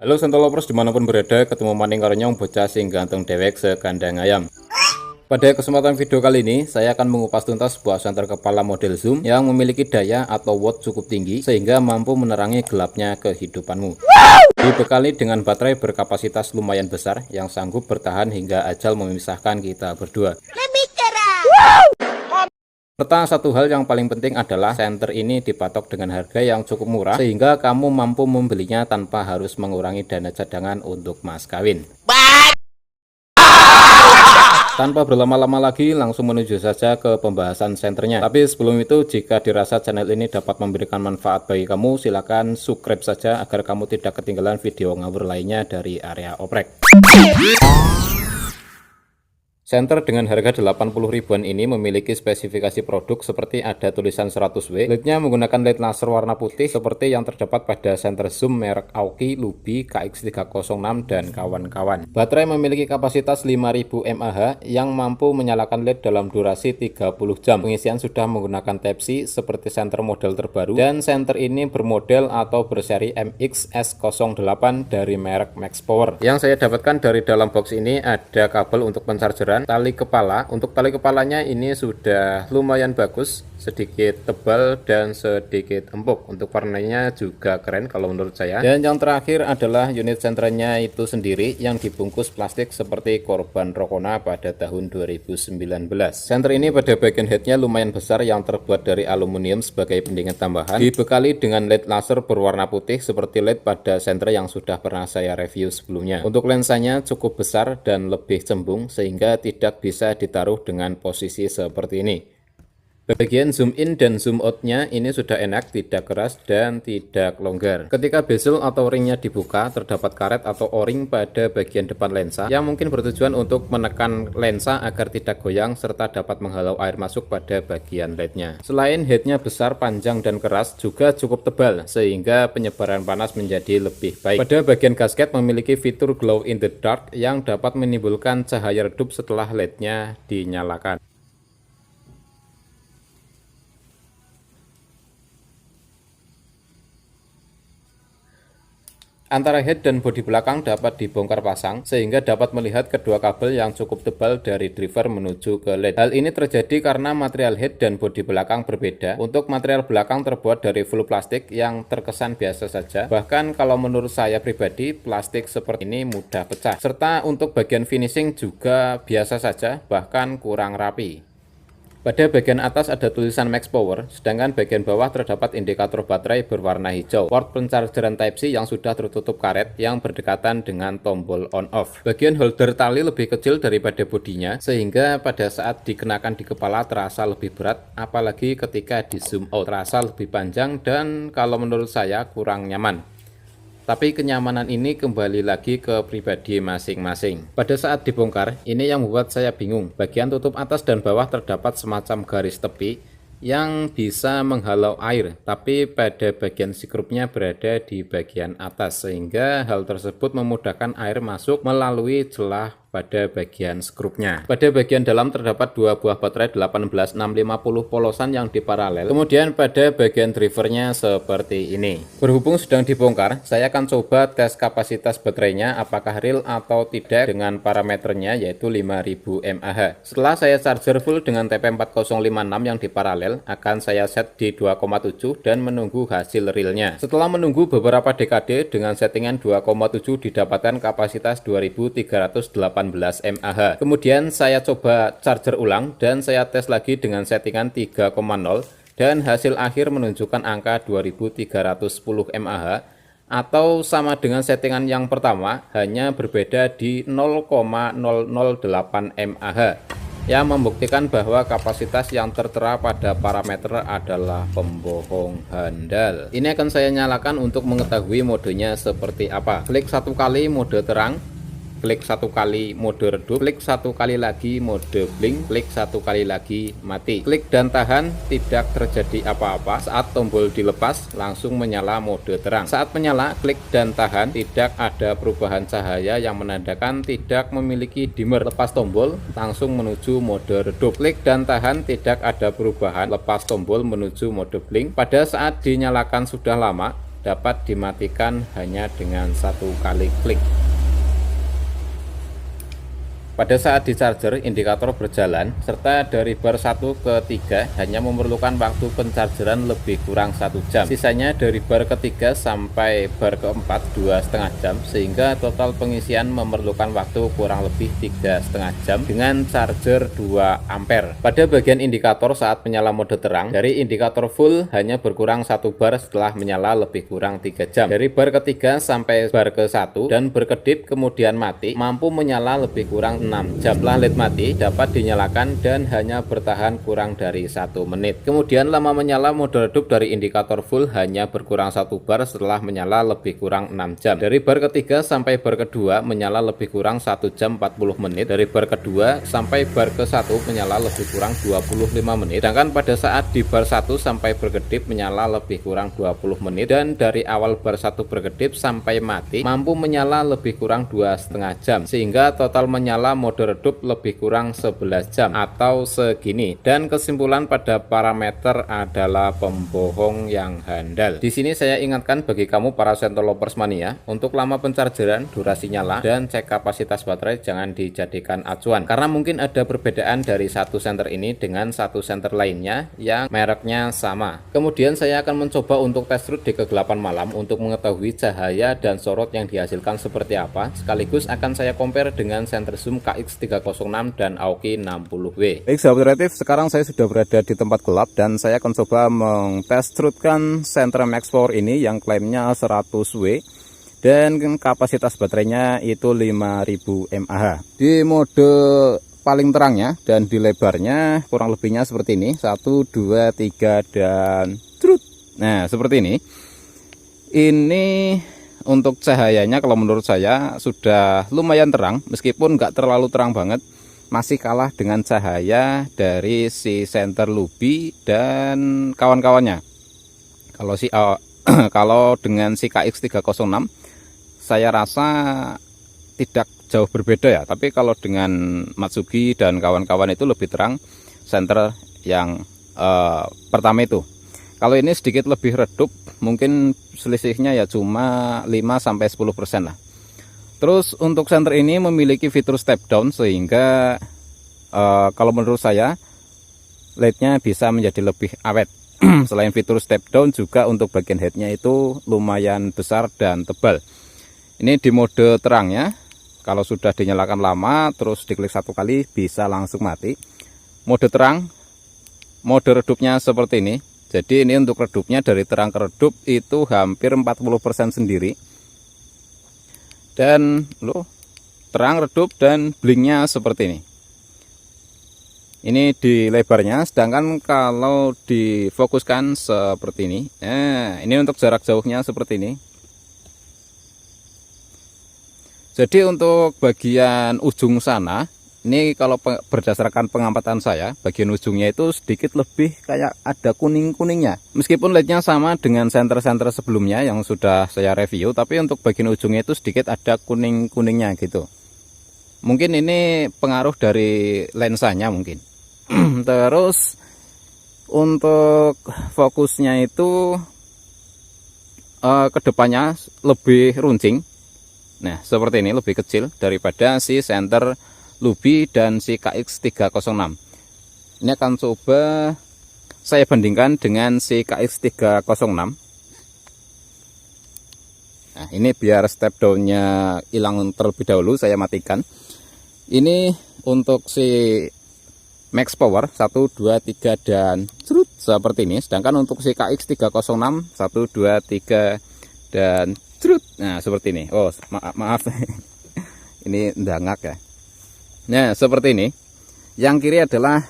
Halo Santolovers dimanapun berada, ketemu maning karo nyong bocah sing ganteng dewek sekandang ayam. Pada kesempatan video kali ini, saya akan mengupas tuntas sebuah senter kepala model zoom yang memiliki daya atau watt cukup tinggi sehingga mampu menerangi gelapnya kehidupanmu. Dibekali dengan baterai berkapasitas lumayan besar yang sanggup bertahan hingga ajal memisahkan kita berdua. Serta satu hal yang paling penting adalah senter ini dipatok dengan harga yang cukup murah sehingga kamu mampu membelinya tanpa harus mengurangi dana cadangan untuk mas kawin. Tanpa berlama-lama lagi, langsung menuju saja ke pembahasan senternya. Tapi sebelum itu, jika dirasa channel ini dapat memberikan manfaat bagi kamu, silakan subscribe saja agar kamu tidak ketinggalan video ngawur lainnya dari area oprek. Senter dengan harga 80 ribuan ini memiliki spesifikasi produk seperti ada tulisan 100W. LED-nya menggunakan LED laser warna putih seperti yang terdapat pada senter zoom merek Aoki, Lubi, KX306 dan kawan-kawan. Baterai memiliki kapasitas 5000 mAh yang mampu menyalakan LED dalam durasi 30 jam. Pengisian sudah menggunakan Type-C seperti senter model terbaru dan senter ini bermodel atau berseri MX-S08 dari merek Max Power. Yang saya dapatkan dari dalam box ini ada kabel untuk pencargeran, tali kepala. Untuk tali kepalanya ini sudah lumayan bagus, sedikit tebal dan sedikit empuk. Untuk warnanya juga keren kalau menurut saya. Dan yang terakhir adalah unit senternya itu sendiri yang dibungkus plastik seperti korban Rokona pada tahun 2019. Senter ini pada bagian headnya lumayan besar yang terbuat dari aluminium sebagai pendingin tambahan, dibekali dengan LED laser berwarna putih seperti LED pada senter yang sudah pernah saya review sebelumnya. Untuk lensanya cukup besar dan lebih cembung sehingga tidak bisa ditaruh dengan posisi seperti ini. Bagian zoom in dan zoom out-nya ini sudah enak, tidak keras dan tidak longgar. Ketika bezel atau ringnya dibuka, terdapat karet atau o-ring pada bagian depan lensa yang mungkin bertujuan untuk menekan lensa agar tidak goyang serta dapat menghalau air masuk pada bagian LED-nya. Selain headnya besar, panjang dan keras, juga cukup tebal sehingga penyebaran panas menjadi lebih baik. Pada bagian gasket memiliki fitur glow in the dark yang dapat menimbulkan cahaya redup setelah LED-nya dinyalakan. Antara head dan bodi belakang dapat dibongkar pasang sehingga dapat melihat kedua kabel yang cukup tebal dari driver menuju ke LED. Hal ini terjadi karena material head dan bodi belakang berbeda. Untuk material belakang terbuat dari full plastik yang terkesan biasa saja. Bahkan kalau menurut saya pribadi, plastik seperti ini mudah pecah. Serta untuk bagian finishing juga biasa saja, bahkan kurang rapi. Pada bagian atas ada tulisan Max Power, sedangkan bagian bawah terdapat indikator baterai berwarna hijau, port pencargeran Type-C yang sudah tertutup karet yang berdekatan dengan tombol on-off. Bagian holder tali lebih kecil daripada bodinya, sehingga pada saat dikenakan di kepala terasa lebih berat, apalagi ketika di zoom out terasa lebih panjang dan kalau menurut saya kurang nyaman. Tapi kenyamanan ini kembali lagi ke pribadi masing-masing. Pada saat dibongkar, ini yang membuat saya bingung. Bagian tutup atas dan bawah terdapat semacam garis tepi yang bisa menghalau air, tapi pada bagian sikrupnya berada di bagian atas, sehingga hal tersebut memudahkan air masuk melalui celah pada bagian skrupnya. Pada bagian dalam terdapat dua buah baterai 18650 polosan yang diparalel. Kemudian pada bagian drivernya seperti ini. Berhubung sedang dibongkar, saya akan coba tes kapasitas baterainya apakah real atau tidak dengan parameternya yaitu 5000 mAh. Setelah saya charger full dengan TP4056 yang diparalel, akan saya set di 2,7 dan menunggu hasil realnya. Setelah menunggu beberapa dekade dengan settingan 2,7 didapatkan kapasitas 2318 mAh. Kemudian saya coba charger ulang dan saya tes lagi dengan settingan 3,0 dan hasil akhir menunjukkan angka 2310 mAh atau sama dengan settingan yang pertama, hanya berbeda di 0,008 mAh yang membuktikan bahwa kapasitas yang tertera pada parameter adalah pembohong handal. Ini akan saya nyalakan untuk mengetahui modenya seperti apa. Klik satu kali mode terang, klik satu kali mode redup, klik satu kali lagi mode blink, klik satu kali lagi mati. Klik dan tahan, tidak terjadi apa-apa. Saat tombol dilepas, langsung menyala mode terang. Saat menyala, klik dan tahan, tidak ada perubahan cahaya yang menandakan tidak memiliki dimmer. Lepas tombol, langsung menuju mode redup. Klik dan tahan, tidak ada perubahan. Lepas tombol menuju mode blink. Pada saat dinyalakan sudah lama, dapat dimatikan hanya dengan satu kali klik. Pada saat di charger, indikator berjalan, serta dari bar 1 ke 3 hanya memerlukan waktu penchargeran lebih kurang 1 jam. Sisanya dari bar ketiga sampai bar keempat 2,5 jam, sehingga total pengisian memerlukan waktu kurang lebih 3,5 jam dengan charger 2 ampere. Pada bagian indikator saat menyala mode terang, dari indikator full hanya berkurang 1 bar setelah menyala lebih kurang 3 jam. Dari bar ketiga sampai bar ke-1 dan berkedip kemudian mati, mampu menyala lebih kurang 6 jam. Setelah LED mati dapat dinyalakan dan hanya bertahan kurang dari 1 menit. Kemudian lama menyala mode redup dari indikator full hanya berkurang 1 bar setelah menyala lebih kurang 6 jam. Dari bar ketiga sampai bar kedua menyala lebih kurang 1 jam 40 menit. Dari bar kedua sampai bar ke-1 menyala lebih kurang 25 menit. Sedangkan pada saat di bar 1 sampai berkedip menyala lebih kurang 20 menit. Dan dari awal bar 1 berkedip sampai mati mampu menyala lebih kurang 2,5 jam, sehingga total menyala mode redup lebih kurang 11 jam atau segini. Dan kesimpulan pada parameter adalah pembohong yang handal. Di sini saya ingatkan bagi kamu para Senter Lovers mania, untuk lama penchargeran, durasi nyala, dan cek kapasitas baterai jangan dijadikan acuan, karena mungkin ada perbedaan dari satu senter ini dengan satu senter lainnya yang mereknya sama. Kemudian saya akan mencoba untuk tes root di kegelapan malam untuk mengetahui cahaya dan sorot yang dihasilkan seperti apa, sekaligus akan saya compare dengan senter zoom KX306 dan Aoki 60W. Baik sahabat kreatif, sekarang saya sudah berada di tempat gelap dan saya akan coba mengtestrutkan senter Max Power ini yang klaimnya 100W dan kapasitas baterainya itu 5000 mAh. Di mode paling terangnya dan di lebarnya kurang lebihnya seperti ini, 1, 2, 3 dan trut. Nah seperti ini. Ini untuk cahayanya kalau menurut saya sudah lumayan terang, meskipun nggak terlalu terang banget, masih kalah dengan cahaya dari si senter Lubi dan kawan-kawannya. Kalau dengan si KX306 saya rasa tidak jauh berbeda ya, tapi kalau dengan Matsugi dan kawan-kawan itu lebih terang senter yang pertama itu. Kalau ini sedikit lebih redup, mungkin selisihnya ya cuma 5-10% lah. Terus untuk senter ini memiliki fitur step down, sehingga kalau menurut saya LED-nya bisa menjadi lebih awet. Selain fitur step down, juga untuk bagian headnya itu lumayan besar dan tebal. Ini di mode terangnya, kalau sudah dinyalakan lama terus diklik satu kali bisa langsung mati. Mode terang, mode redupnya seperti ini. Jadi ini untuk redupnya dari terang ke redup itu hampir 40% sendiri. Dan terang, redup, dan blinknya seperti ini. Ini di lebarnya, sedangkan kalau difokuskan seperti ini. Nah, ini untuk jarak jauhnya seperti ini. Jadi untuk bagian ujung sana, ini kalau berdasarkan pengamatan saya, bagian ujungnya itu sedikit lebih kayak ada kuning-kuningnya. Meskipun LED-nya sama dengan senter-senter sebelumnya yang sudah saya review, tapi untuk bagian ujungnya itu sedikit ada kuning-kuningnya gitu. Mungkin ini pengaruh dari lensanya mungkin. Terus untuk fokusnya itu kedepannya lebih runcing. Nah seperti ini, lebih kecil daripada si senter Lubi dan si KX306. Ini akan coba saya bandingkan dengan si KX306. Nah ini biar step downnya hilang terlebih dahulu, saya matikan. Ini untuk si Max Power 1, 2, 3 dan cerut seperti ini. Sedangkan untuk si KX306 1, 2, 3 dan cerut. Nah seperti ini. Oh maaf ini ndangak ya. Nah seperti ini. Yang kiri adalah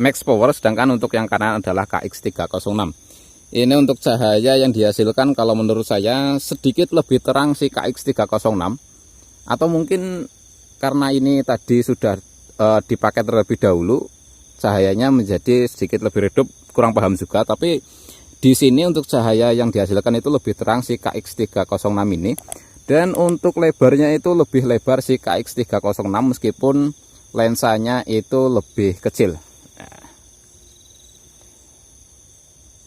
Max Power, sedangkan untuk yang kanan adalah KX306. Ini untuk cahaya yang dihasilkan kalau menurut saya sedikit lebih terang si KX306. Atau mungkin karena ini tadi sudah dipakai terlebih dahulu, cahayanya menjadi sedikit lebih redup, kurang paham juga. Tapi di sini untuk cahaya yang dihasilkan itu lebih terang si KX306 ini. Dan untuk lebarnya itu lebih lebar si KX306 meskipun lensanya itu lebih kecil.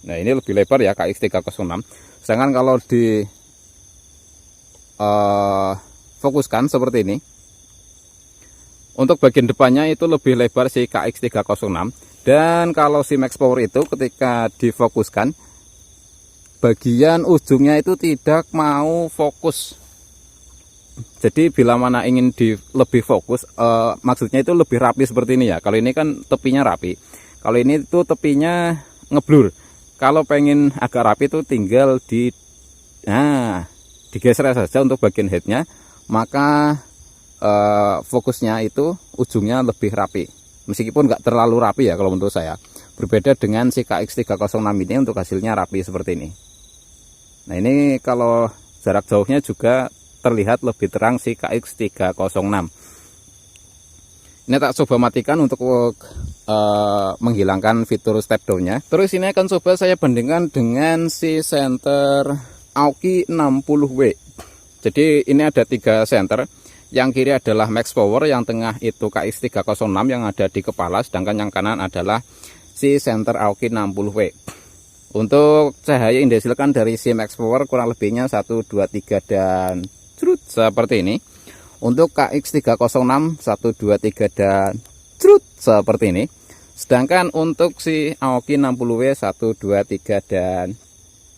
Nah ini lebih lebar ya KX306. Sedangkan kalau di fokuskan seperti ini, untuk bagian depannya itu lebih lebar si KX306. Dan kalau si Max Power itu ketika difokuskan, bagian ujungnya itu tidak mau fokus. Jadi bila mana ingin lebih fokus, maksudnya itu lebih rapi seperti ini ya. Kalau ini kan tepinya rapi, kalau ini tuh tepinya ngeblur. Kalau pengen agak rapi tuh tinggal digeser saja untuk bagian headnya, maka fokusnya itu ujungnya lebih rapi. Meskipun nggak terlalu rapi ya kalau menurut saya. Berbeda dengan si KX306 ini, untuk hasilnya rapi seperti ini. Nah ini kalau jarak jauhnya juga terlihat lebih terang si KX306. Ini tak coba matikan untuk menghilangkan fitur step down-nya. Terus ini akan coba saya bandingkan dengan si senter Aoki 60W. Jadi ini ada 3 senter. Yang kiri adalah Max Power, yang tengah itu KX306 yang ada di kepala, sedangkan yang kanan adalah si senter Aoki 60W. Untuk cahaya yang dihasilkan dari si Max Power kurang lebihnya 1, 2, 3 dan cerut seperti ini. Untuk KX306 1, 2, 3 dan cerut seperti ini. Sedangkan untuk si Aoki 60W 1, 2, 3 dan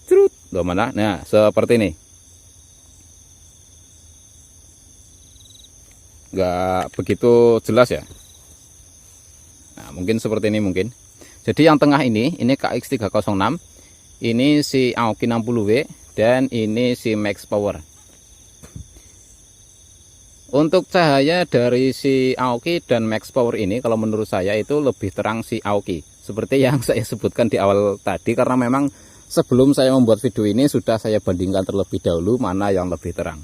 cerut. Loh mana? Nah, seperti ini. Nggak begitu jelas ya. Nah, mungkin seperti ini mungkin. Jadi yang tengah ini KX306, ini si Aoki 60W, dan ini si Max Power. Untuk cahaya dari si Aoki dan Max Power ini, kalau menurut saya itu lebih terang si Aoki. Seperti yang saya sebutkan di awal tadi, karena memang sebelum saya membuat video ini sudah saya bandingkan terlebih dahulu mana yang lebih terang.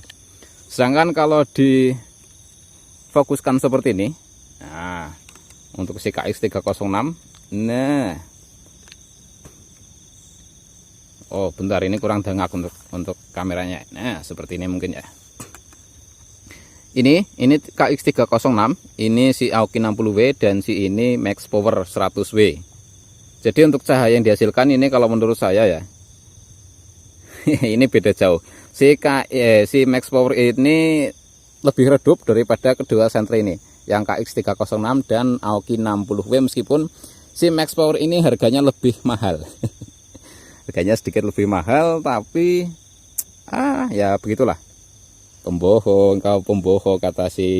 Sedangkan kalau difokuskan seperti ini, nah untuk si KX306, nah, oh bentar, ini kurang dengak untuk kameranya. Nah seperti ini mungkin ya. Ini KX306, ini si Aoki 60W, dan si ini Max Power 100W. Jadi untuk cahaya yang dihasilkan ini kalau menurut saya ya, ini beda jauh. Si Max Power ini lebih redup daripada kedua senter ini, yang KX306 dan Aoki 60W, meskipun si Max Power ini harganya lebih mahal. Harganya sedikit lebih mahal, tapi ya begitulah. Pembohong, kau pembohong, kata si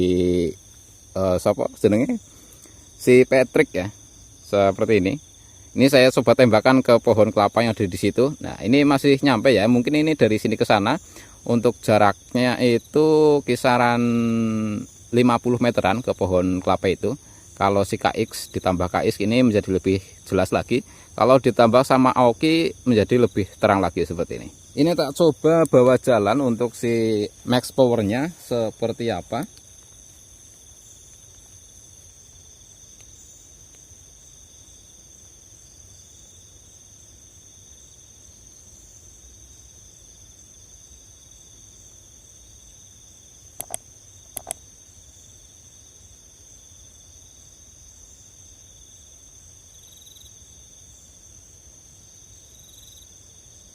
siapa jenenge, si Patrick ya. Seperti ini. Ini saya coba tembakan ke pohon kelapa yang ada di situ. Nah ini masih nyampe ya, mungkin ini dari sini ke sana. Untuk jaraknya itu kisaran 50 meteran ke pohon kelapa itu. Kalau si KX ditambah KX ini menjadi lebih jelas lagi. Kalau ditambah sama Aoki menjadi lebih terang lagi seperti ini. Ini tak coba bawa jalan untuk si Max Powernya seperti apa.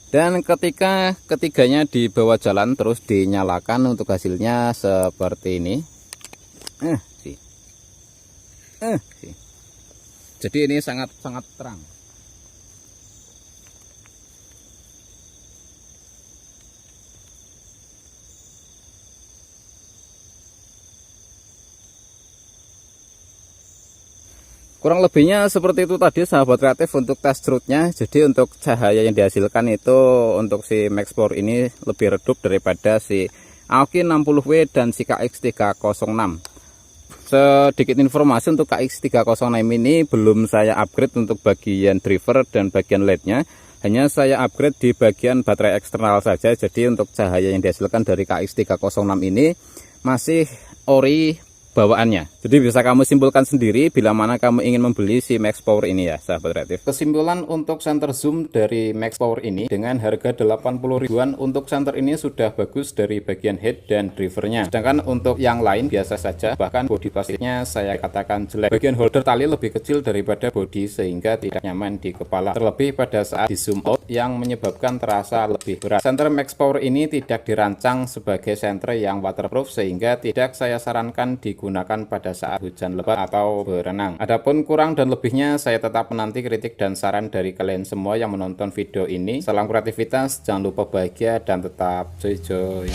Dan ketiganya dibawa jalan terus dinyalakan, untuk hasilnya seperti ini. Jadi ini sangat terang. Kurang lebihnya seperti itu tadi sahabat kreatif untuk test strutnya. Jadi untuk cahaya yang dihasilkan itu untuk si Max Power ini lebih redup daripada si Aoki 60W dan si KX306. Sedikit informasi untuk KX306 ini belum saya upgrade untuk bagian driver dan bagian LED-nya. Hanya saya upgrade di bagian baterai eksternal saja. Jadi untuk cahaya yang dihasilkan dari KX306 ini masih ori bawaannya. Jadi bisa kamu simpulkan sendiri bila mana kamu ingin membeli si Max Power ini ya sahabat reaktif. Kesimpulan untuk center zoom dari Max Power ini dengan harga 80 ribuan, untuk center ini sudah bagus dari bagian head dan drivernya. Sedangkan untuk yang lain biasa saja, bahkan bodi plastiknya saya katakan jelek. Bagian holder tali lebih kecil daripada bodi sehingga tidak nyaman di kepala. Terlebih pada saat di zoom out yang menyebabkan terasa lebih berat. Center Max Power ini tidak dirancang sebagai center yang waterproof sehingga tidak saya sarankan digunakan pada saat hujan lebat atau berenang. Adapun kurang dan lebihnya saya tetap menanti kritik dan saran dari kalian semua yang menonton video ini. Salam kreativitas, jangan lupa bahagia dan tetap joy-joy.